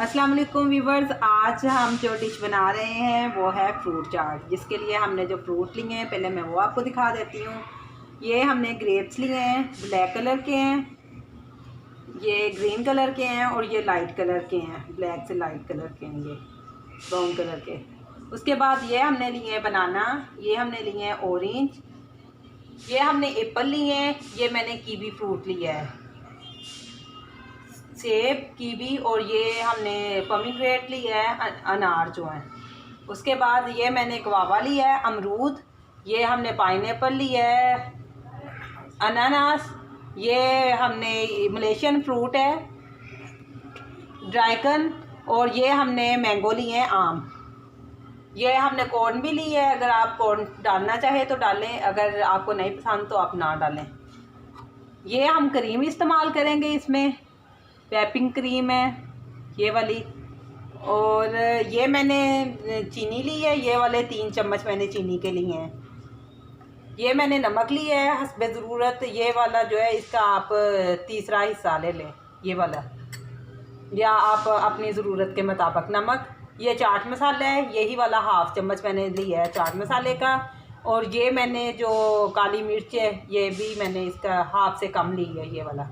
अस्सलाम वालेकुम व्यूवर्स, आज हम जो डिश बना रहे हैं वो है फ्रूट चाट। जिसके लिए हमने जो फ्रूट लिए हैं पहले मैं वो आपको दिखा देती हूँ। ये हमने ग्रेप्स लिए हैं, ब्लैक कलर के हैं, ये ग्रीन कलर के हैं और ये लाइट कलर के हैं, ब्लैक से लाइट कलर के हैं, ये ब्राउन कलर के। उसके बाद ये हमने लिए हैं बनाना, ये हमने लिए हैं ऑरेंज, ये हमने एप्पल लिए हैं, ये मैंने कीवी फ्रूट लिया है, सेब, कीवी और ये हमने पोमीग्रेनेट लिया है, अनार जो है। उसके बाद ये मैंने गवावा लिया है, अमरूद, ये हमने पाइनएप्पल लिया है, अनानास, ये हमने मलेशियन फ्रूट है, ड्रैगन, और ये हमने मैंगो लिए हैं, आम। ये हमने कॉर्न भी ली है, अगर आप कॉर्न डालना चाहे तो डालें, अगर आपको नहीं पसंद तो आप ना डालें। ये हम क्रीम इस्तेमाल करेंगे, इसमें व्हिपिंग क्रीम है ये वाली, और ये मैंने चीनी ली है, ये वाले 3 चम्मच मैंने चीनी के लिए हैं। ये मैंने नमक लिया है हस्बे ज़रूरत, ये वाला जो है इसका आप तीसरा हिस्सा ले लें, ये वाला, या आप अपनी ज़रूरत के मुताबिक नमक। ये चाट मसाला है, यही वाला 1/2 चम्मच मैंने लिया है चाट मसाले का, और ये मैंने जो काली मिर्च है ये भी मैंने इसका 1/2 से कम ली है, ये वाला।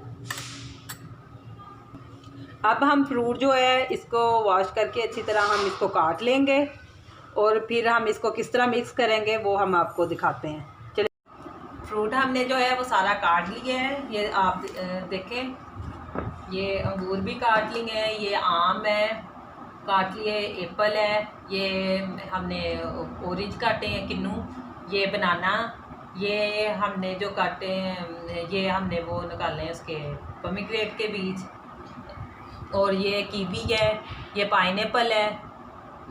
अब हम फ्रूट जो है इसको वॉश करके अच्छी तरह हम इसको काट लेंगे, और फिर हम इसको किस तरह मिक्स करेंगे वो हम आपको दिखाते हैं। चलिए, फ्रूट हमने जो है वो सारा काट लिया है, ये आप देखें, ये अंगूर भी काट लिए हैं, ये आम है काट लिए, एप्पल है, ये हमने ऑरेंज काटे हैं किन्नू, ये बनाना, ये हमने जो काटे हैं ये हमने वो निकाले हैं उसके पोमीग्रेनेट के बीज, और ये कीवी है, ये पाइनएप्पल है,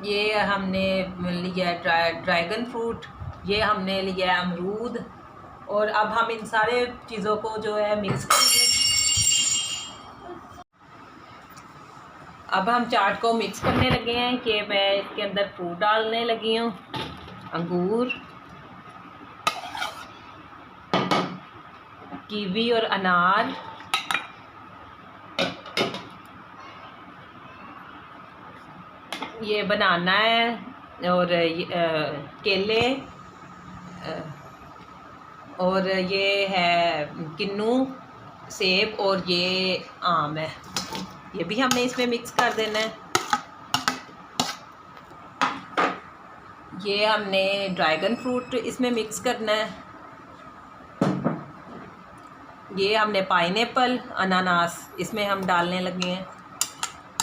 ये हमने लिया है ड्रैगन फ्रूट, ये हमने लिया है अमरूद। और अब हम इन सारे चीज़ों को जो है मिक्स करेंगे। अब हम चाट को मिक्स करने लगे हैं कि मैं इसके अंदर फ्रूट डालने लगी हूँ, अंगूर, कीवी और अनार, ये बनाना है, और केले, और ये है किन्नू, सेब, और ये आम है, ये भी हमने इसमें मिक्स कर देना है। ये हमने ड्रैगन फ्रूट इसमें मिक्स करना है, ये हमने पाइनएप्पल, अनानास इसमें हम डालने लगे हैं।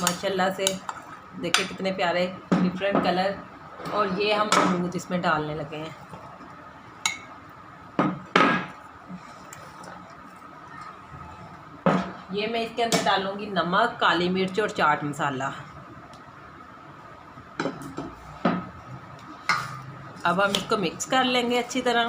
माशाल्लाह से देखिए कितने प्यारे डिफरेंट कलर, और ये हम अमरूद इसमें डालने लगे हैं। ये मैं इसके अंदर डालूंगी नमक, काली मिर्च और चाट मसाला। अब हम इसको मिक्स कर लेंगे अच्छी तरह।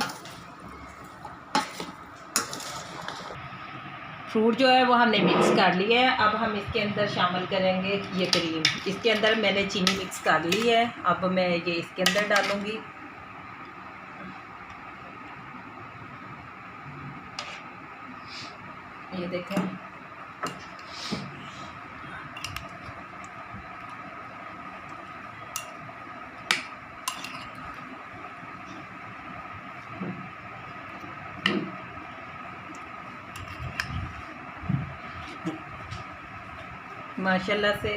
फ्रूट जो है वो हमने मिक्स कर लिया है, अब हम इसके अंदर शामिल करेंगे ये क्रीम। इसके अंदर मैंने चीनी मिक्स कर ली है, अब मैं ये इसके अंदर डालूंगी। ये देखें, माशाल्लाह से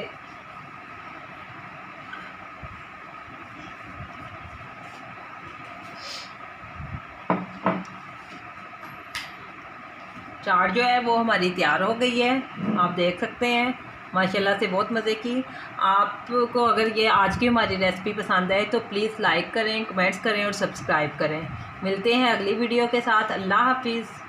चाट जो है वो हमारी तैयार हो गई है, आप देख सकते हैं। माशाल्लाह से बहुत मज़े की। आपको अगर ये आज की हमारी रेसिपी पसंद आए तो प्लीज़ लाइक करें, कमेंट्स करें और सब्सक्राइब करें। मिलते हैं अगली वीडियो के साथ। अल्लाह हाफिज़।